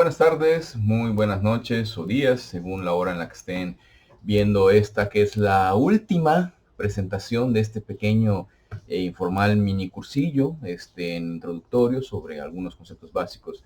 Buenas tardes, muy buenas noches o días, según la hora en la que estén viendo esta, que es la última presentación de este pequeño e informal mini cursillo introductorio sobre algunos conceptos básicos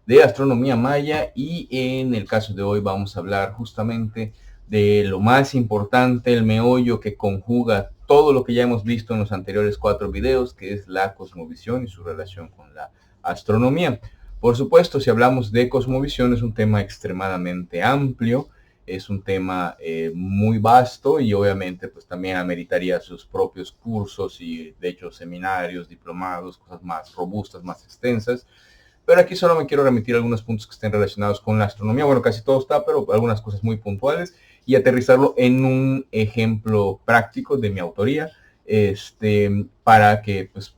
de astronomía maya. Y en el caso de hoy vamos a hablar justamente de lo más importante, el meollo que conjuga todo lo que ya hemos visto en los anteriores 4 videos, que es la cosmovisión y su relación con la astronomía. Por supuesto, si hablamos de cosmovisión, es un tema extremadamente amplio, es un tema muy vasto, y obviamente pues también ameritaría sus propios cursos y de hecho seminarios, diplomados, cosas más robustas, más extensas. Pero aquí solo me quiero remitir a algunos puntos que estén relacionados con la astronomía. Bueno, casi todo está, pero algunas cosas muy puntuales, y aterrizarlo en un ejemplo práctico de mi autoría, para que pues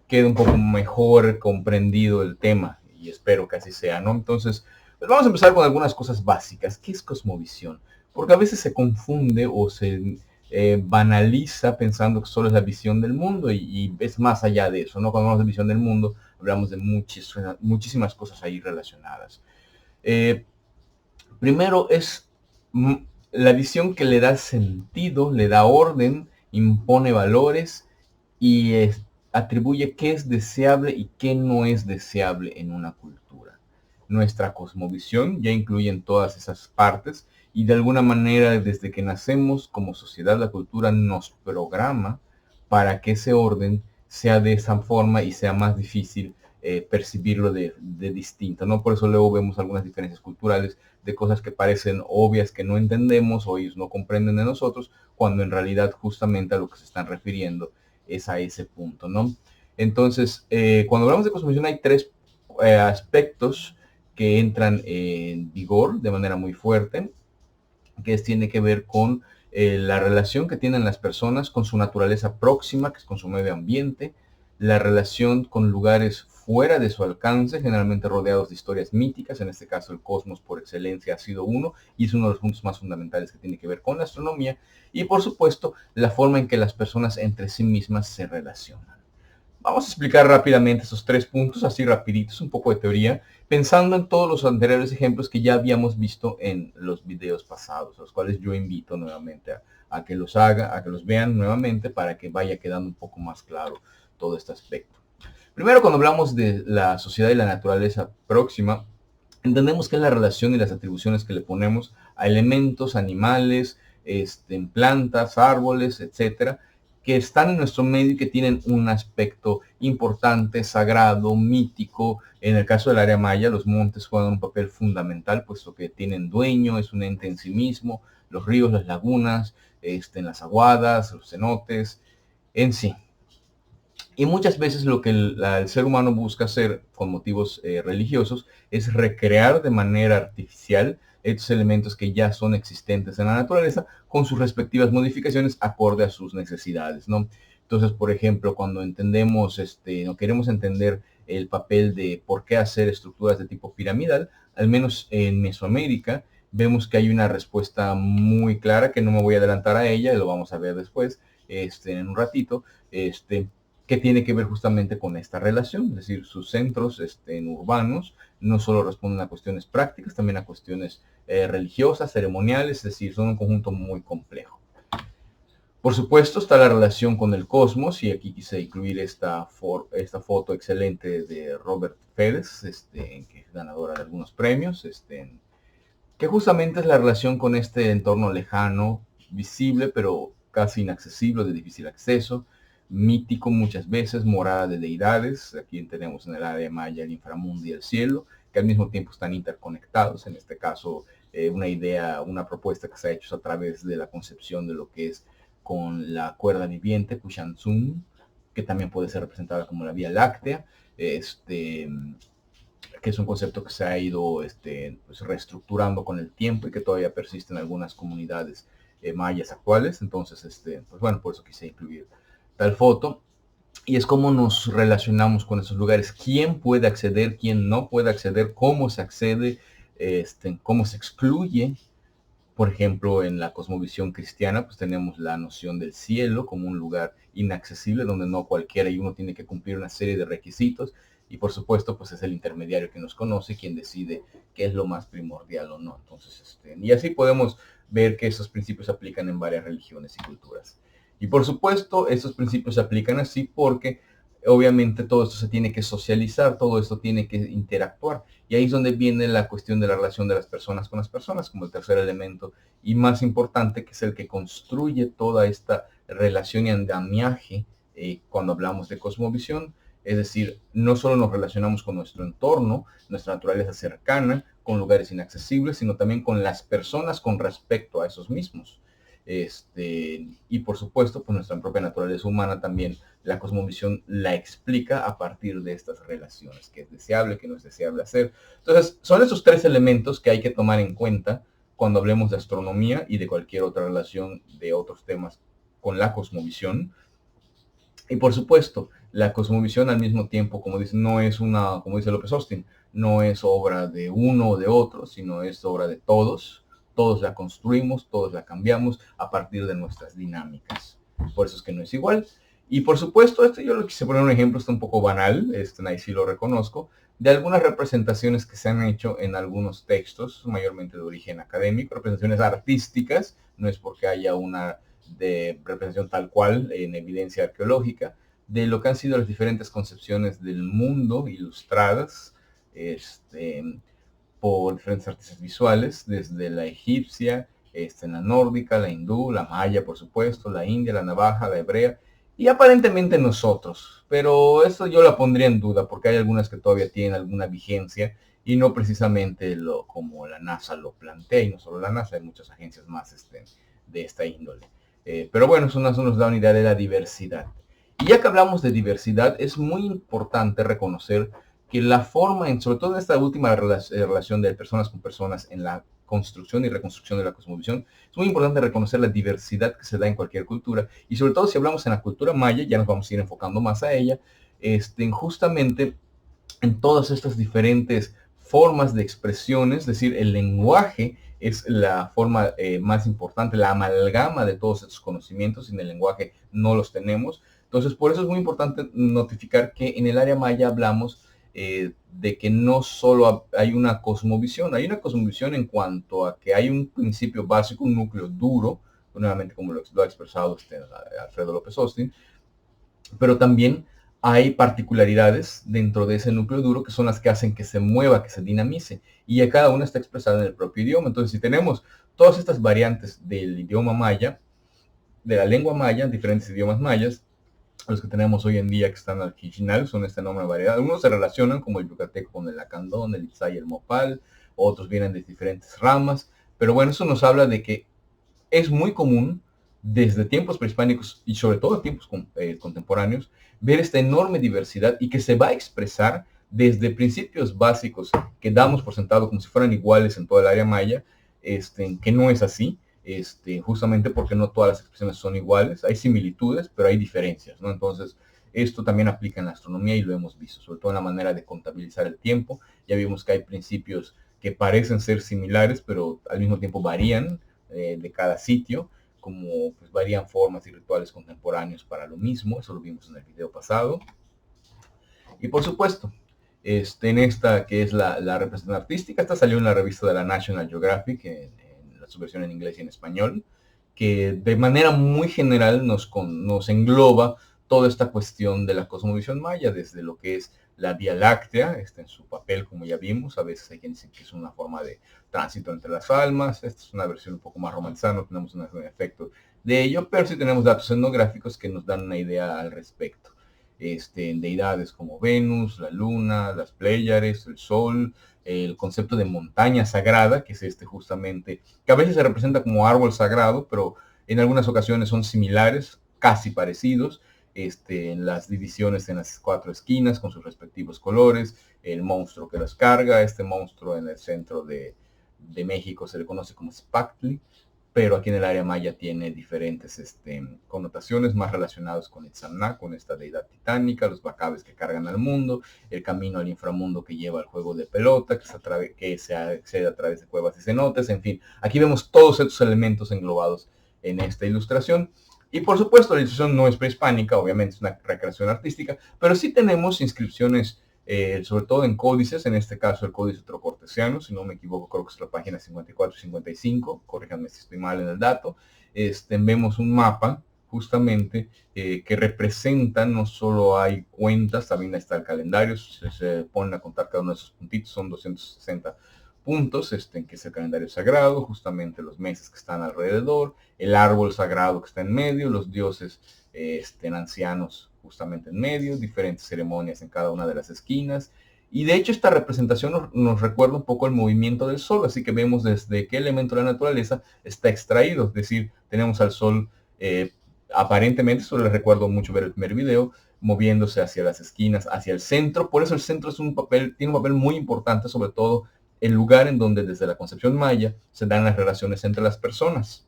quede un poco mejor comprendido el tema, y espero que así sea, ¿no? Entonces, pues vamos a empezar con algunas cosas básicas. ¿Qué es cosmovisión? Porque a veces se confunde o se banaliza pensando que solo es la visión del mundo, y es más allá de eso, ¿no? Cuando hablamos de visión del mundo, hablamos de muchísimas cosas ahí relacionadas. Eh, Primero es la visión que le da sentido, le da orden, impone valores y atribuye qué es deseable y qué no es deseable en una cultura. Nuestra cosmovisión ya incluye en todas esas partes, y de alguna manera desde que nacemos como sociedad la cultura nos programa para que ese orden sea de esa forma y sea más difícil percibirlo de distinto, ¿no? Por eso luego vemos algunas diferencias culturales de cosas que parecen obvias que no entendemos o ellos no comprenden de nosotros, cuando en realidad justamente a lo que se están refiriendo es a ese punto, ¿no? Entonces, cuando hablamos de cosmovisión hay tres aspectos que entran en vigor de manera muy fuerte, tiene que ver con la relación que tienen las personas con su naturaleza próxima, que es con su medio ambiente, la relación con lugares fuera de su alcance, generalmente rodeados de historias míticas. En este caso el cosmos por excelencia ha sido uno, y es uno de los puntos más fundamentales que tiene que ver con la astronomía, y por supuesto la forma en que las personas entre sí mismas se relacionan. Vamos a explicar rápidamente esos 3 puntos, así rapiditos, un poco de teoría, pensando en todos los anteriores ejemplos que ya habíamos visto en los videos pasados, los cuales yo invito nuevamente a que los a que los vean nuevamente, para que vaya quedando un poco más claro todo este aspecto. Primero, cuando hablamos de la sociedad y la naturaleza próxima, entendemos que es la relación y las atribuciones que le ponemos a elementos, animales, plantas, árboles, etcétera, que están en nuestro medio y que tienen un aspecto importante, sagrado, mítico. En el caso del área maya, los montes juegan un papel fundamental, puesto que tienen dueño, es un ente en sí mismo, los ríos, las lagunas, las aguadas, los cenotes, en sí. Y muchas veces lo que el ser humano busca hacer con motivos religiosos es recrear de manera artificial estos elementos que ya son existentes en la naturaleza, con sus respectivas modificaciones acorde a sus necesidades, ¿no? Entonces, por ejemplo, cuando entendemos, no queremos entender el papel de por qué hacer estructuras de tipo piramidal, al menos en Mesoamérica, vemos que hay una respuesta muy clara, que no me voy a adelantar a ella, lo vamos a ver después, en un ratito, que tiene que ver justamente con esta relación. Es decir, sus centros urbanos no solo responden a cuestiones prácticas, también a cuestiones religiosas, ceremoniales, es decir, son un conjunto muy complejo. Por supuesto está la relación con el cosmos, y aquí quise incluir esta foto excelente de Robert Fedez, que es ganadora de algunos premios, que justamente es la relación con este entorno lejano, visible, pero casi inaccesible, de difícil acceso, mítico muchas veces, morada de deidades. Aquí tenemos en el área maya el inframundo y el cielo, que al mismo tiempo están interconectados. En este caso, una idea, una propuesta que se ha hecho a través de la concepción de lo que es con la cuerda viviente, Kushanzum, que también puede ser representada como la Vía Láctea, que es un concepto que se ha ido pues, reestructurando con el tiempo, y que todavía persiste en algunas comunidades mayas actuales. Entonces, pues bueno, por eso quise incluir tal foto. Y es cómo nos relacionamos con esos lugares, quién puede acceder, quién no puede acceder, cómo se accede, cómo se excluye. Por ejemplo, en la cosmovisión cristiana, pues tenemos la noción del cielo como un lugar inaccesible, donde no cualquiera, y uno tiene que cumplir una serie de requisitos, y por supuesto pues es el intermediario que nos conoce quien decide qué es lo más primordial o no. Entonces, y así podemos ver que esos principios se aplican en varias religiones y culturas. Y por supuesto, esos principios se aplican así porque obviamente todo esto se tiene que socializar, todo esto tiene que interactuar. Y ahí es donde viene la cuestión de la relación de las personas con las personas, como el tercer elemento y más importante, que es el que construye toda esta relación y andamiaje cuando hablamos de cosmovisión. Es decir, no solo nos relacionamos con nuestro entorno, nuestra naturaleza cercana, con lugares inaccesibles, sino también con las personas con respecto a esos mismos. Y por supuesto, pues nuestra propia naturaleza humana también, la cosmovisión la explica a partir de estas relaciones, que es deseable, que no es deseable hacer. Entonces, son esos tres elementos que hay que tomar en cuenta cuando hablemos de astronomía y de cualquier otra relación de otros temas con la cosmovisión. Y por supuesto, la cosmovisión al mismo tiempo, como dice, no es una, como dice López Austin, no es obra de uno o de otro, sino es obra de todos. Todos la construimos, todos la cambiamos a partir de nuestras dinámicas. Por eso es que no es igual. Y por supuesto, yo lo quise poner un ejemplo, está un poco banal, ahí sí lo reconozco, de algunas representaciones que se han hecho en algunos textos, mayormente de origen académico, representaciones artísticas, no es porque haya una de representación tal cual en evidencia arqueológica, de lo que han sido las diferentes concepciones del mundo ilustradas por diferentes artistas visuales, desde la egipcia, la nórdica, la hindú, la maya, por supuesto, la india, la navaja, la hebrea, y aparentemente nosotros. Pero eso yo la pondría en duda, porque hay algunas que todavía tienen alguna vigencia, y no precisamente como la NASA lo plantea, y no solo la NASA, hay muchas agencias más de esta índole. Pero bueno, eso nos da una idea de la diversidad. Y ya que hablamos de diversidad, es muy importante reconocer que la forma, sobre todo en esta última relación de personas con personas en la construcción y reconstrucción de la cosmovisión, es muy importante reconocer la diversidad que se da en cualquier cultura, y sobre todo si hablamos en la cultura maya, ya nos vamos a ir enfocando más a ella, justamente en todas estas diferentes formas de expresión, es decir, el lenguaje es la forma más importante, la amalgama de todos estos conocimientos. Sin el lenguaje no los tenemos. Entonces, por eso es muy importante notificar que en el área maya hablamos de que no solo hay una cosmovisión en cuanto a que hay un principio básico, un núcleo duro, nuevamente como lo ha expresado Alfredo López Austin, pero también hay particularidades dentro de ese núcleo duro que son las que hacen que se mueva, que se dinamice, y cada una está expresada en el propio idioma. Entonces, si tenemos todas estas variantes del idioma maya, de la lengua maya, diferentes idiomas mayas, los que tenemos hoy en día que están originales son esta enorme variedad. Algunos se relacionan, como el yucateco con el lacandón, el itzá y el mopal, otros vienen de diferentes ramas, pero bueno, eso nos habla de que es muy común desde tiempos prehispánicos y sobre todo tiempos contemporáneos ver esta enorme diversidad, y que se va a expresar desde principios básicos que damos por sentado como si fueran iguales en toda el área maya, que no es así, justamente porque no todas las expresiones son iguales, hay similitudes, pero hay diferencias, ¿no? Entonces, esto también aplica en la astronomía y lo hemos visto, sobre todo en la manera de contabilizar el tiempo. Ya vimos que hay principios que parecen ser similares, pero al mismo tiempo varían de cada sitio, como pues varían formas y rituales contemporáneos para lo mismo. Eso lo vimos en el video pasado. Y por supuesto, en esta que es la representación artística, esta salió en la revista de la National Geographic, en su versión en inglés y en español, que de manera muy general nos engloba toda esta cuestión de la cosmovisión maya, desde lo que es la Vía Láctea, en su papel, como ya vimos. A veces hay quien dice que es una forma de tránsito entre las almas. Esta es una versión un poco más romantizada, no tenemos un efecto de ello, pero sí tenemos datos etnográficos que nos dan una idea al respecto. Deidades como Venus, la Luna, las Pléyades, el Sol, el concepto de montaña sagrada, que es justamente, que a veces se representa como árbol sagrado, pero en algunas ocasiones son similares, casi parecidos, en las divisiones en las 4 esquinas con sus respectivos colores, el monstruo que los carga, este monstruo en el centro de México se le conoce como Spactli, pero aquí en el área maya tiene diferentes connotaciones más relacionadas con Itzamna, con esta deidad titánica, los bacabes que cargan al mundo, el camino al inframundo que lleva al juego de pelota, que se accede a través de cuevas y cenotes. En fin, aquí vemos todos estos elementos englobados en esta ilustración. Y por supuesto, la ilustración no es prehispánica, obviamente es una recreación artística, pero sí tenemos inscripciones sobre todo en códices, en este caso el códice trocortesiano, si no me equivoco, creo que es la página 54 y 55, corríjanme si estoy mal en el dato. Vemos un mapa justamente que representa, no solo hay cuentas, también está el calendario, se ponen a contar cada uno de esos puntitos, son 260 puntos, en que es el calendario sagrado, justamente los meses que están alrededor, el árbol sagrado que está en medio, los dioses ancianos justamente en medio, diferentes ceremonias en cada una de las esquinas. Y de hecho esta representación nos recuerda un poco el movimiento del sol, así que vemos desde qué elemento de la naturaleza está extraído, es decir, tenemos al sol aparentemente, eso les recuerdo mucho ver el primer video, moviéndose hacia las esquinas, hacia el centro. Por eso el centro tiene un papel muy importante, sobre todo el lugar en donde desde la concepción maya se dan las relaciones entre las personas,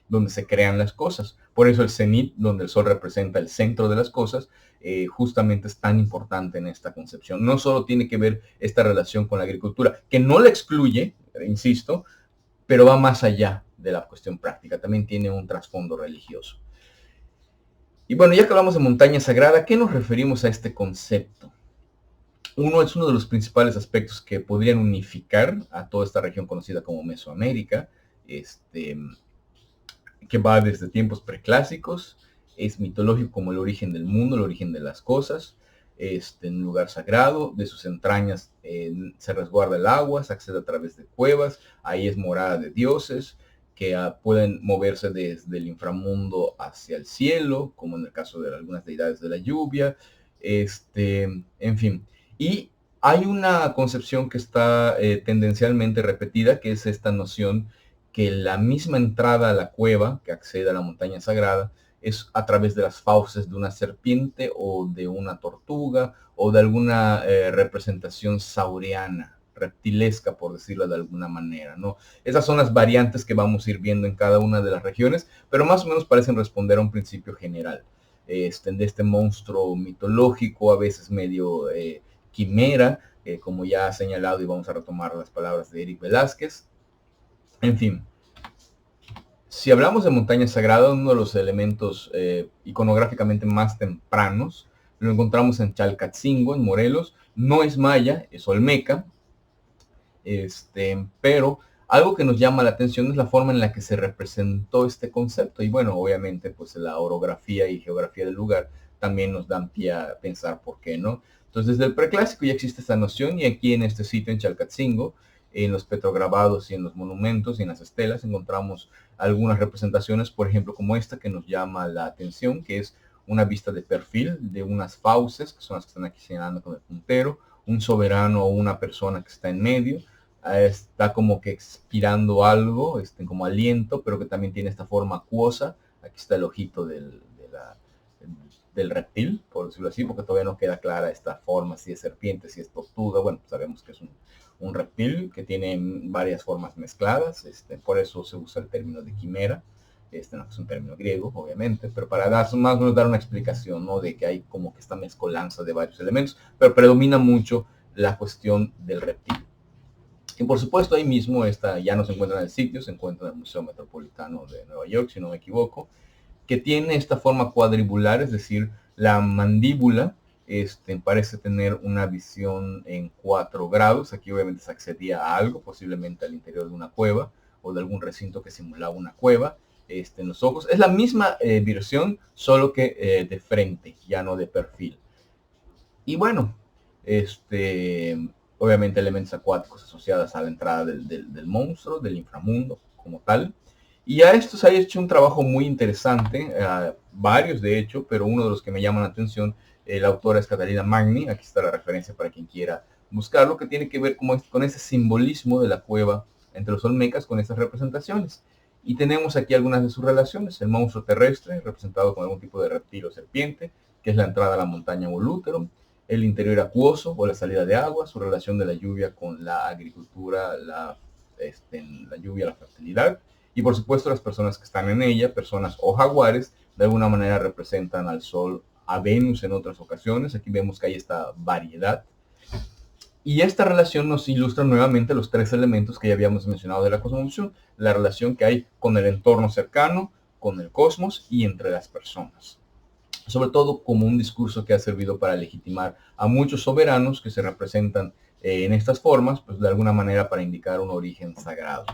donde se crean las cosas. Por eso el cenit, donde el sol representa el centro de las cosas, justamente es tan importante en esta concepción. No solo tiene que ver esta relación con la agricultura, que no la excluye, insisto, pero va más allá de la cuestión práctica, también tiene un trasfondo religioso. Y bueno, ya que hablamos de montaña sagrada, ¿a qué nos referimos a este concepto? Es uno de los principales aspectos que podrían unificar a toda esta región conocida como Mesoamérica, que va desde tiempos preclásicos, es mitológico como el origen del mundo, el origen de las cosas, en un lugar sagrado, de sus entrañas se resguarda el agua, se accede a través de cuevas, ahí es morada de dioses, que pueden moverse desde el inframundo hacia el cielo, como en el caso de algunas deidades de la lluvia, en fin. Y hay una concepción que está tendencialmente repetida, que es esta noción que la misma entrada a la cueva, que accede a la montaña sagrada, es a través de las fauces de una serpiente o de una tortuga o de alguna representación sauriana, reptilesca, por decirlo de alguna manera, ¿no? Esas son las variantes que vamos a ir viendo en cada una de las regiones, pero más o menos parecen responder a un principio general. De este monstruo mitológico, a veces medio quimera, como ya ha señalado, y vamos a retomar las palabras de Eric Velázquez. En fin, si hablamos de montaña sagrada, uno de los elementos iconográficamente más tempranos lo encontramos en Chalcatzingo, en Morelos. No es maya, es olmeca, pero algo que nos llama la atención es la forma en la que se representó este concepto. Y bueno, obviamente, pues la orografía y geografía del lugar también nos dan pie a pensar por qué no. Entonces, desde el preclásico ya existe esta noción, y aquí en este sitio, en Chalcatzingo, en los petrograbados y en los monumentos y en las estelas encontramos algunas representaciones, por ejemplo, como esta que nos llama la atención, que es una vista de perfil de unas fauces, que son las que están aquí señalando con el puntero, un soberano o una persona que está en medio, está como que expirando algo, como aliento, pero que también tiene esta forma acuosa. Aquí está el ojito del reptil, por decirlo así, porque todavía no queda clara esta forma, si es serpiente, si es tortuga. Bueno, sabemos que es un reptil que tiene varias formas mezcladas, por eso se usa el término de quimera, no es un término griego, obviamente, pero para más o menos dar una explicación, ¿no? De que hay como que esta mezcolanza de varios elementos, pero predomina mucho la cuestión del reptil. Y por supuesto ahí mismo ya no se encuentra en el sitio, se encuentra en el Museo Metropolitano de Nueva York, si no me equivoco, que tiene esta forma cuadribular, es decir, la mandíbula parece tener una visión en 4 grados. Aquí obviamente se accedía a algo, posiblemente al interior de una cueva o de algún recinto que simulaba una cueva. En los ojos es la misma versión, solo que de frente, ya no de perfil. Y bueno, obviamente elementos acuáticos asociados a la entrada del monstruo, del inframundo como tal. Y a esto se ha hecho un trabajo muy interesante, varios de hecho, pero uno de los que me llaman la atención, la autora es Catalina Magni, aquí está la referencia para quien quiera buscarlo, que tiene que ver con ese simbolismo de la cueva entre los olmecas, con estas representaciones. Y tenemos aquí algunas de sus relaciones: el monstruo terrestre, representado con algún tipo de reptil o serpiente, que es la entrada a la montaña Volútero; el interior acuoso o la salida de agua, su relación de la lluvia con la agricultura, la lluvia, la fertilidad; y por supuesto las personas que están en ella, personas o jaguares, de alguna manera representan al sol, a Venus en otras ocasiones. Aquí vemos que hay esta variedad. Y esta relación nos ilustra nuevamente los 3 elementos que ya habíamos mencionado de la cosmovisión: la relación que hay con el entorno cercano, con el cosmos y entre las personas. sobre todo como un discurso que ha servido para legitimar a muchos soberanos que se representan en estas formas, pues de alguna manera para indicar un origen sagrado.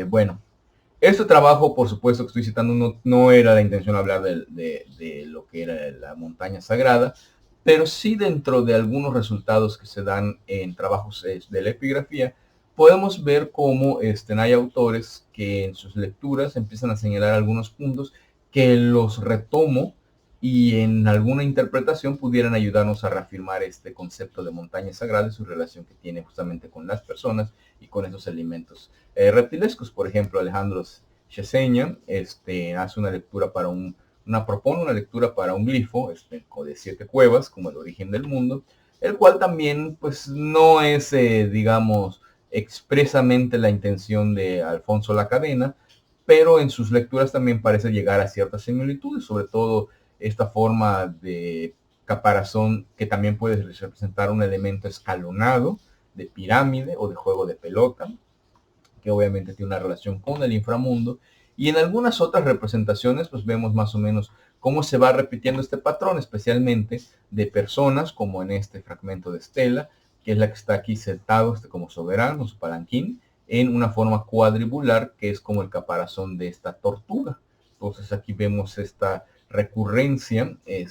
Bueno, este trabajo, por supuesto que estoy citando, no era la intención hablar de lo que era la montaña sagrada, pero sí dentro de algunos resultados que se dan en trabajos de la epigrafía, podemos ver cómo hay autores que en sus lecturas empiezan a señalar algunos puntos que los retomo y en alguna interpretación pudieran ayudarnos a reafirmar este concepto de montaña sagrada y su relación que tiene justamente con las personas y con esos elementos reptilescos. Por ejemplo, Alejandro Cheseña hace una lectura para propone una lectura para un glifo de 7 cuevas, como el origen del mundo, el cual también pues no es, digamos, expresamente la intención de Alfonso La Cadena, pero en sus lecturas también parece llegar a ciertas similitudes, sobre todo esta forma de caparazón que también puede representar un elemento escalonado, de pirámide o de juego de pelota, que obviamente tiene una relación con el inframundo. Y en algunas otras representaciones, pues vemos más o menos cómo se va repitiendo este patrón, especialmente de personas, como en este fragmento de Estela, que es la que está aquí sentado como soberano, su palanquín, en una forma cuadribular, que es como el caparazón de esta tortuga. Entonces aquí vemos esta recurrencia, que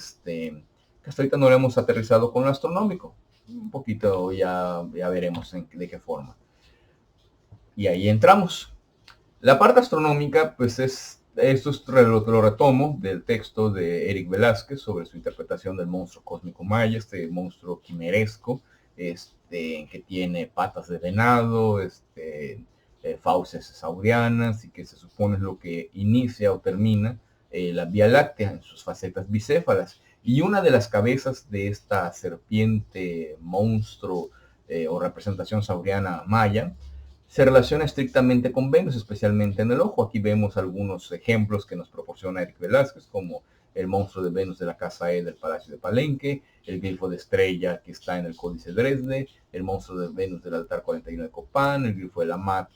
hasta ahorita no lo hemos aterrizado con lo astronómico. Un poquito ya veremos de qué forma. Y ahí entramos. La parte astronómica, pues esto lo retomo del texto de Eric Velázquez sobre su interpretación del monstruo cósmico maya, este monstruo quimeresco, que tiene patas de venado, fauces saurianas, y que se supone es lo que inicia o termina la Vía Láctea en sus facetas bicéfalas. Y una de las cabezas de esta serpiente monstruo o representación sauriana maya se relaciona estrictamente con Venus, especialmente en el ojo. Aquí vemos algunos ejemplos que nos proporciona Eric Velázquez, como el monstruo de Venus de la Casa E del Palacio de Palenque, el glifo de estrella que está en el Códice Dresde, el monstruo de Venus del altar 41 de Copán, el glifo de la Mat,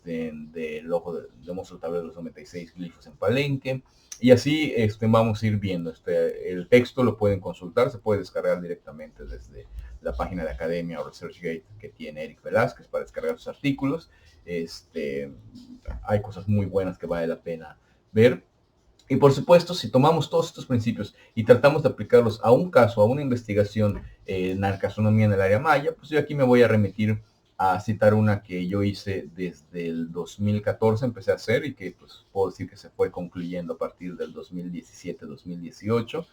del ojo del monstruo del tablero de los 96 glifos en Palenque. Y así vamos a ir viendo. El texto lo pueden consultar, se puede descargar directamente desde la página de Academia o ResearchGate que tiene Eric Velázquez para descargar sus artículos. Hay cosas muy buenas que vale la pena ver. Y por supuesto, si tomamos todos estos principios y tratamos de aplicarlos a un caso, a una investigación en arcastronomía en el área maya, pues yo aquí me voy a remitir a citar una que yo hice desde el 2014, empecé a hacer, y que pues puedo decir que se fue concluyendo a partir del 2017-2018.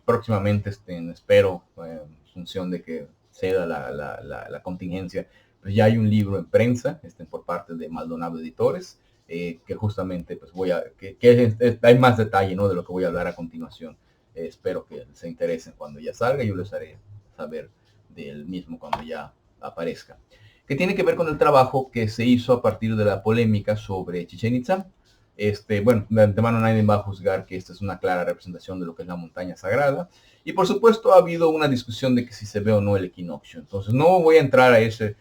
Próximamente espero, en función de que ceda la contingencia, pues ya hay un libro en prensa por parte de Maldonado Editores, que justamente pues hay más detalle, ¿no?, de lo que voy a hablar a continuación. Espero que se interesen cuando ya salga. Yo les haré saber del mismo cuando ya aparezca, que tiene que ver con el trabajo que se hizo a partir de la polémica sobre Chichén Itzá. Bueno, de antemano nadie va a juzgar que esta es una clara representación de lo que es la montaña sagrada. Y por supuesto ha habido una discusión de que si se ve o no el equinoccio. Entonces no voy a entrar a ese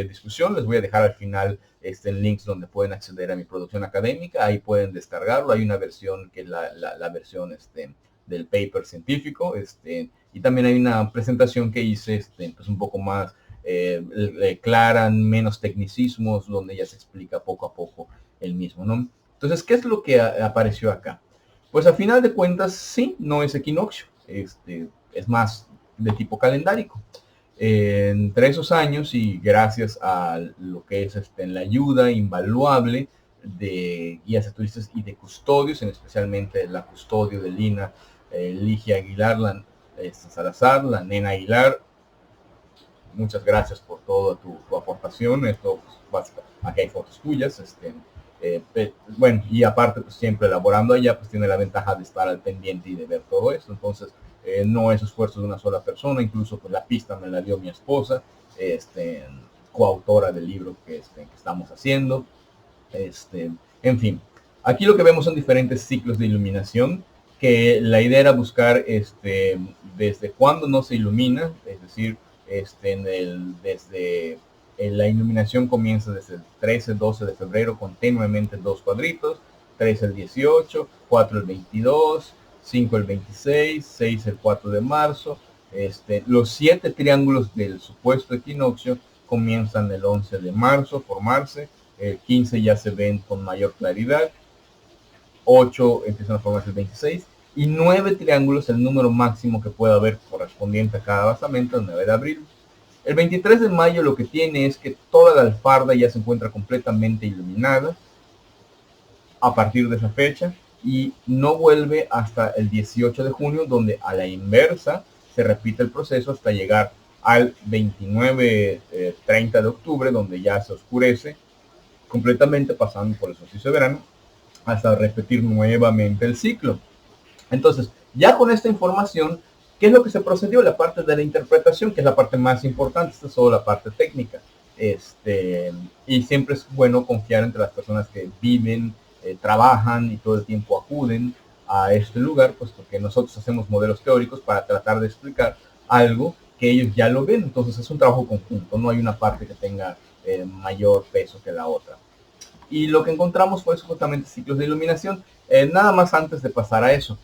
discusión. Les voy a dejar al final links donde pueden acceder a mi producción académica. Ahí pueden descargarlo. Hay una versión que es la versión del paper científico. Y también hay una presentación que hice pues un poco más clara, menos tecnicismos, donde ya se explica poco a poco el mismo, ¿no? Entonces, ¿qué es lo que apareció acá? Pues a final de cuentas, sí, no es equinoccio, es más de tipo calendárico. Entre esos años, y gracias a lo que es la ayuda invaluable de guías de turistas y de custodios, especialmente la custodio de Lina, Ligia Aguilar, Salazar, la nena Aguilar, muchas gracias por toda tu aportación. Esto, pues, aquí hay fotos tuyas. Bueno, y aparte, pues siempre elaborando allá, pues tiene la ventaja de estar al pendiente y de ver todo esto. Entonces, no es esfuerzo de una sola persona. Incluso, pues la pista me la dio mi esposa, coautora del libro que estamos haciendo. En fin, aquí lo que vemos son diferentes ciclos de iluminación, que la idea era buscar desde cuándo no se ilumina, es decir, desde la iluminación comienza desde el 13-12 de febrero con tenuemente 2 cuadritos, 3 el 18, 4 el 22, 5 el 26, 6 el 4 de marzo. Los 7 triángulos del supuesto equinoccio comienzan el 11 de marzo a formarse, el 15 ya se ven con mayor claridad, 8 empiezan a formarse el 26, y 9 triángulos, el número máximo que pueda haber correspondiente a cada basamento, el 9 de abril. El 23 de mayo lo que tiene es que toda la alfarda ya se encuentra completamente iluminada a partir de esa fecha y no vuelve hasta el 18 de junio, donde a la inversa se repite el proceso hasta llegar al 29-30 de octubre, donde ya se oscurece completamente, pasando por el solsticio de verano, hasta repetir nuevamente el ciclo. Entonces, ya con esta información, ¿qué es lo que se procedió? La parte de la interpretación, que es la parte más importante. Esta es solo la parte técnica. Y siempre es bueno confiar entre las personas que viven, trabajan y todo el tiempo acuden a este lugar, pues porque nosotros hacemos modelos teóricos para tratar de explicar algo que ellos ya lo ven. Entonces es un trabajo conjunto, no hay una parte que tenga mayor peso que la otra. Y lo que encontramos fue justamente ciclos de iluminación. Nada más antes de pasar a eso.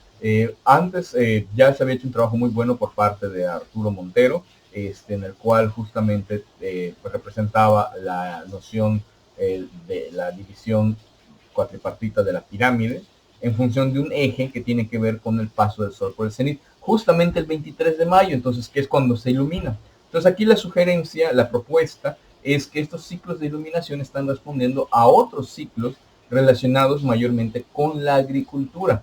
Antes ya se había hecho un trabajo muy bueno por parte de Arturo Montero, en el cual justamente pues representaba la noción de la división cuatripartita de la pirámide en función de un eje que tiene que ver con el paso del sol por el cenit, justamente el 23 de mayo, entonces, que es cuando se ilumina. Entonces aquí la sugerencia, la propuesta, es que estos ciclos de iluminación están respondiendo a otros ciclos relacionados mayormente con la agricultura.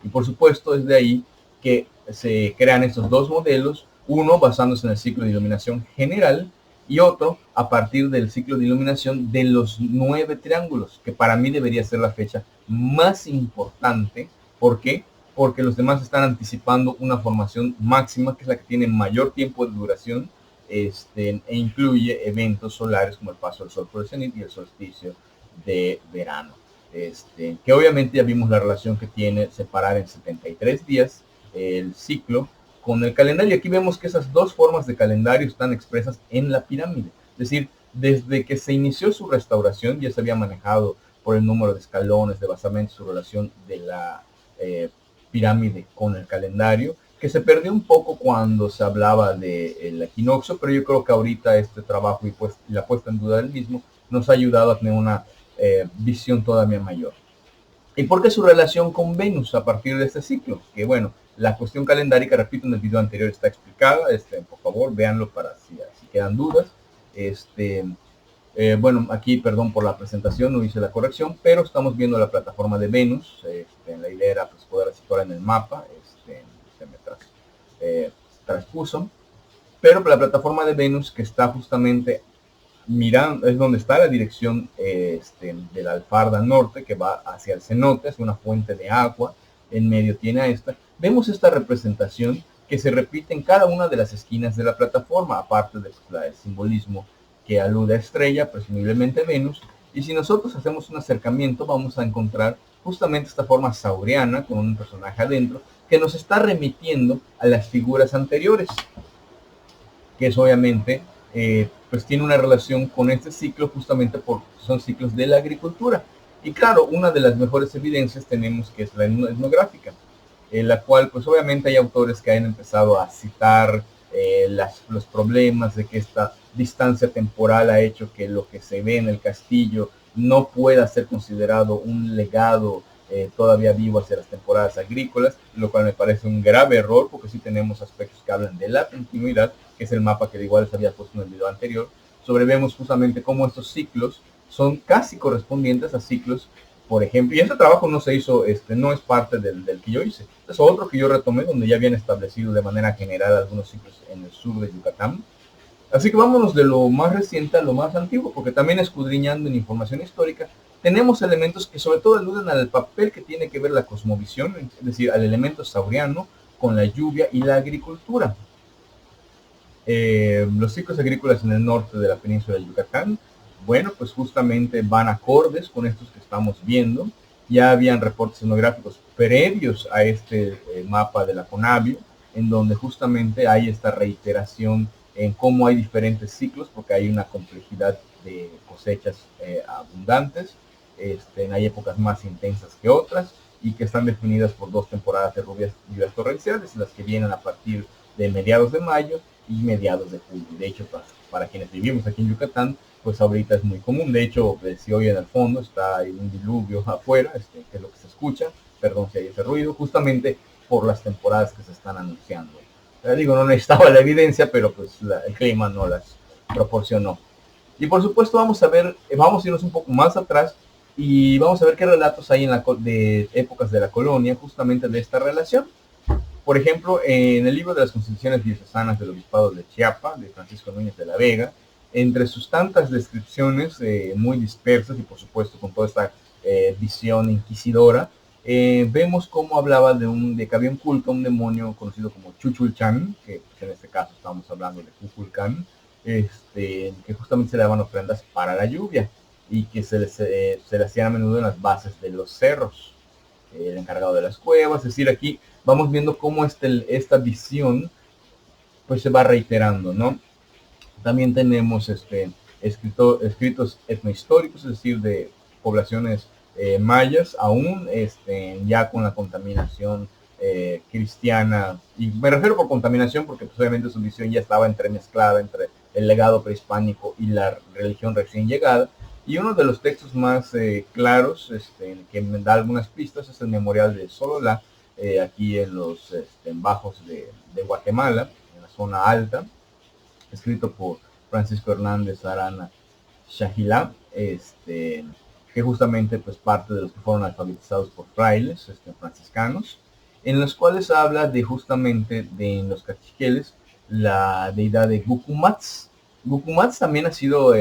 Y por supuesto es de ahí que se crean estos dos modelos, uno basándose en el ciclo de iluminación general y otro a partir del ciclo de iluminación de los 9 triángulos, que para mí debería ser la fecha más importante. ¿Por qué? Porque los demás están anticipando una formación máxima, que es la que tiene mayor tiempo de duración, e incluye eventos solares como el paso del sol por el cenit y el solsticio de verano. Que obviamente ya vimos la relación que tiene separar en 73 días el ciclo con el calendario. Aquí vemos que esas dos formas de calendario están expresas en la pirámide. Es decir, desde que se inició su restauración ya se había manejado por el número de escalones, de basamentos, su relación de la pirámide con el calendario, que se perdió un poco cuando se hablaba del equinoccio, pero yo creo que ahorita este trabajo y pues la puesta en duda del mismo nos ha ayudado a tener una visión todavía mayor. ¿Y por qué su relación con Venus a partir de este ciclo? Que bueno, la cuestión calendárica, repito, en el video anterior está explicada. Por favor, véanlo para si quedan dudas. Bueno, aquí, perdón por la presentación, no hice la corrección, pero estamos viendo la plataforma de Venus. La idea era pues, poder situar en el mapa. Se me transpuso. Pero la plataforma de Venus, que está justamente mirando, es donde está la dirección de la alfarda norte, que va hacia el cenote, es una fuente de agua, en medio tiene a esta. Vemos esta representación que se repite en cada una de las esquinas de la plataforma, aparte del simbolismo que alude a estrella, presumiblemente Venus. Y si nosotros hacemos un acercamiento, vamos a encontrar justamente esta forma sauriana, con un personaje adentro, que nos está remitiendo a las figuras anteriores, que es obviamente pues tiene una relación con este ciclo justamente porque son ciclos de la agricultura. Y claro, una de las mejores evidencias tenemos que es la etnográfica, en la cual pues obviamente hay autores que han empezado a citar los problemas de que esta distancia temporal ha hecho que lo que se ve en el castillo no pueda ser considerado un legado todavía vivo hacia las temporadas agrícolas, lo cual me parece un grave error, porque sí tenemos aspectos que hablan de la continuidad, que es el mapa que de igual les había puesto en el video anterior. Vemos justamente cómo estos ciclos son casi correspondientes a ciclos, por ejemplo, y este trabajo no se hizo, no es parte del que yo hice, es otro que yo retomé, donde ya habían establecido de manera general algunos ciclos en el sur de Yucatán. Así que vámonos de lo más reciente a lo más antiguo, porque también escudriñando en información histórica, tenemos elementos que sobre todo aluden al papel que tiene que ver la cosmovisión, es decir, al elemento sauriano con la lluvia y la agricultura. Los ciclos agrícolas en el norte de la península de Yucatán, bueno, pues justamente van acordes con estos que estamos viendo. Ya habían reportes etnográficos previos a este mapa de la Conavio, en donde justamente hay esta reiteración en cómo hay diferentes ciclos, porque hay una complejidad de cosechas abundantes. hay épocas más intensas que otras y que están definidas por 2 temporadas de lluvias torrenciales, las que vienen a partir de mediados de mayo y mediados de julio. De hecho, para quienes vivimos aquí en Yucatán, pues ahorita es muy común. De hecho, si hoy en el fondo está ahí un diluvio afuera, que es lo que se escucha, perdón si hay ese ruido, justamente por las temporadas que se están anunciando. Digo, no necesitaba la evidencia, pero pues el clima no las proporcionó. Y por supuesto vamos a irnos un poco más atrás y vamos a ver qué relatos hay de épocas de la colonia justamente de esta relación. Por ejemplo, en el libro de las Constituciones Diocesanas del Obispado de Chiapa, de Francisco Núñez de la Vega, entre sus tantas descripciones muy dispersas y por supuesto con toda esta visión inquisidora, vemos cómo hablaba de que había un culto a un demonio conocido como Chuchulcán, que pues, en este caso estamos hablando de Cuculcán, que justamente se le daban ofrendas para la lluvia y que se le hacían a menudo en las bases de los cerros. El encargado de las cuevas, es decir, aquí vamos viendo cómo esta visión pues se va reiterando, ¿no? También tenemos escritos etnohistóricos, es decir, de poblaciones mayas, aún ya con la contaminación cristiana, y me refiero por contaminación porque pues, obviamente su visión ya estaba entremezclada entre el legado prehispánico y la religión recién llegada. Y uno de los textos más claros que me da algunas pistas es el memorial de Sololá, aquí en los bajos de Guatemala, en la zona alta, escrito por Francisco Hernández Arana Shahilá, que justamente pues parte de los que fueron alfabetizados por frailes franciscanos, en los cuales habla de justamente de en los cachiqueles la deidad de Gucumatz. Gucumatz también ha sido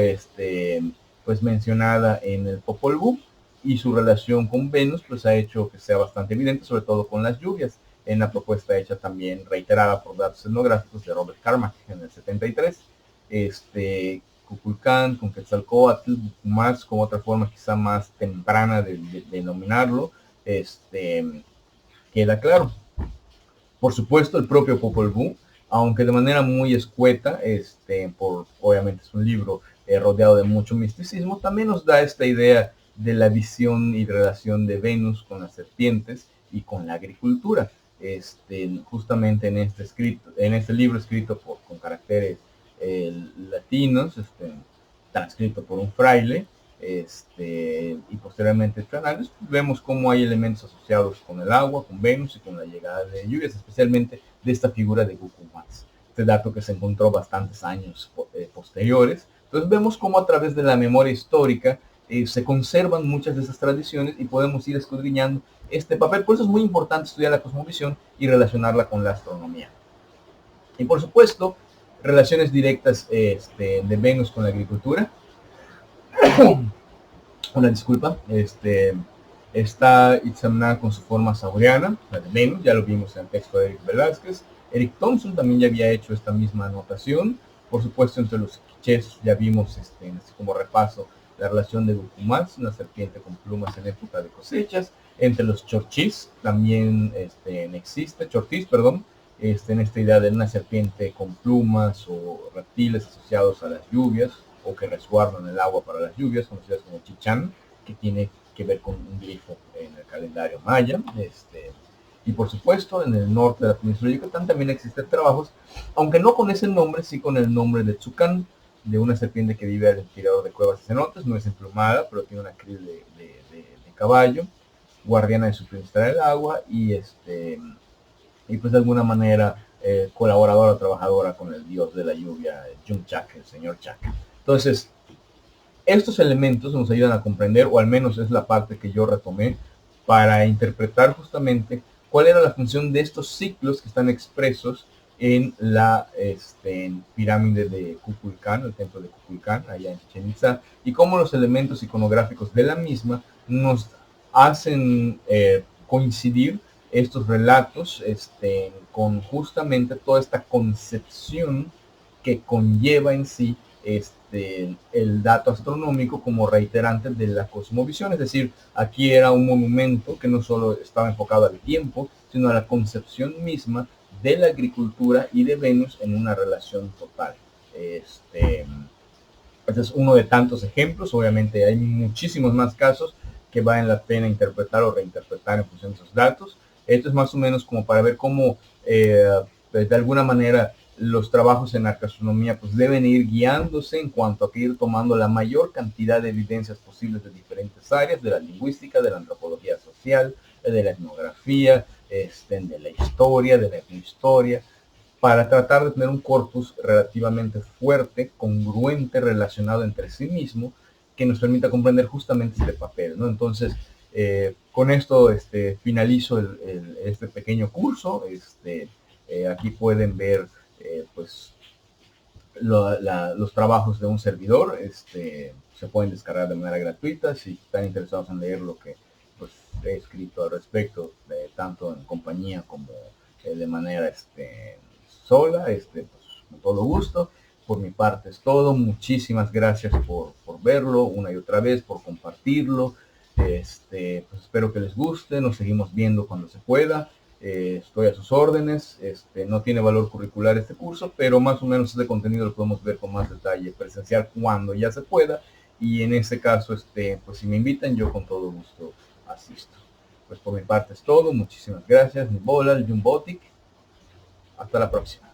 pues mencionada en el Popol Vuh y su relación con Venus pues ha hecho que sea bastante evidente, sobre todo con las lluvias, en la propuesta hecha también reiterada por datos etnográficos de Robert Carmack en el 73. Cuculcán, con Quetzalcóatl, más como otra forma quizá más temprana de denominarlo, queda claro. Por supuesto, el propio Popol Vuh, aunque de manera muy escueta, obviamente es un libro rodeado de mucho misticismo, también nos da esta idea de la visión y relación de Venus con las serpientes y con la agricultura. Justamente en este libro escrito con caracteres latinos, transcrito por un fraile, y posteriormente hecho análisis, vemos cómo hay elementos asociados con el agua, con Venus y con la llegada de lluvias, especialmente de esta figura de Gucumatz. Este dato que se encontró bastantes años posteriores. Entonces vemos cómo a través de la memoria histórica se conservan muchas de esas tradiciones y podemos ir escudriñando este papel. Por eso es muy importante estudiar la cosmovisión y relacionarla con la astronomía. Y por supuesto, relaciones directas de Venus con la agricultura. Una disculpa, está Itzamna con su forma sauriana, la de Venus, ya lo vimos en el texto de Eric Velázquez. Eric Thompson también ya había hecho esta misma anotación. Por supuesto, entre los quichés ya vimos como repaso la relación de Gucumatz, una serpiente con plumas en época de cosechas. Entre los chorchís también existe, chortís, perdón, en esta idea de una serpiente con plumas o reptiles asociados a las lluvias o que resguardan el agua para las lluvias, conocidas como chichán, que tiene que ver con un grifo en el calendario maya. Y por supuesto, en el norte de la península de Yucatán también existen trabajos, aunque no con ese nombre, sí con el nombre de Tzucán, de una serpiente que vive al interior de cuevas y cenotes, no es emplumada, pero tiene una cría de caballo, guardiana de suministrar el agua y pues de alguna manera colaboradora o trabajadora con el dios de la lluvia, Yumchak, el señor Chak. Entonces, estos elementos nos ayudan a comprender, o al menos es la parte que yo retomé, para interpretar justamente cuál era la función de estos ciclos que están expresos en la pirámide de Kukulcán, el templo de Kukulcán, allá en Chichén Itzá, y cómo los elementos iconográficos de la misma nos hacen coincidir estos relatos con justamente toda esta concepción que conlleva en sí el dato astronómico como reiterante de la cosmovisión. Es decir, aquí era un monumento que no solo estaba enfocado al tiempo, sino a la concepción misma de la agricultura y de Venus en una relación total. Este es uno de tantos ejemplos. Obviamente hay muchísimos más casos que valen la pena interpretar o reinterpretar en función de esos datos. Esto es más o menos como para ver cómo de alguna manera los trabajos en arqueastronomía pues deben ir guiándose en cuanto a que ir tomando la mayor cantidad de evidencias posibles de diferentes áreas, de la lingüística, de la antropología social, de la etnografía, de la historia, de la etnohistoria, para tratar de tener un corpus relativamente fuerte, congruente, relacionado entre sí mismo, que nos permita comprender justamente este papel, ¿no? Entonces, con esto finalizo este pequeño curso. Aquí pueden ver pues los trabajos de un servidor. Se pueden descargar de manera gratuita si están interesados en leer lo que pues, he escrito al respecto, tanto en compañía como de manera sola. Pues, con todo gusto. Por mi parte es todo. Muchísimas gracias por verlo una y otra vez, por compartirlo. Pues espero que les guste. Nos seguimos viendo cuando se pueda. Estoy a sus órdenes. No tiene valor curricular este curso, pero más o menos este contenido lo podemos ver con más detalle presencial cuando ya se pueda, y en este caso pues si me invitan, yo con todo gusto asisto. Pues por mi parte es todo. Muchísimas gracias. Mi bola, el Jumbotic. Hasta la próxima.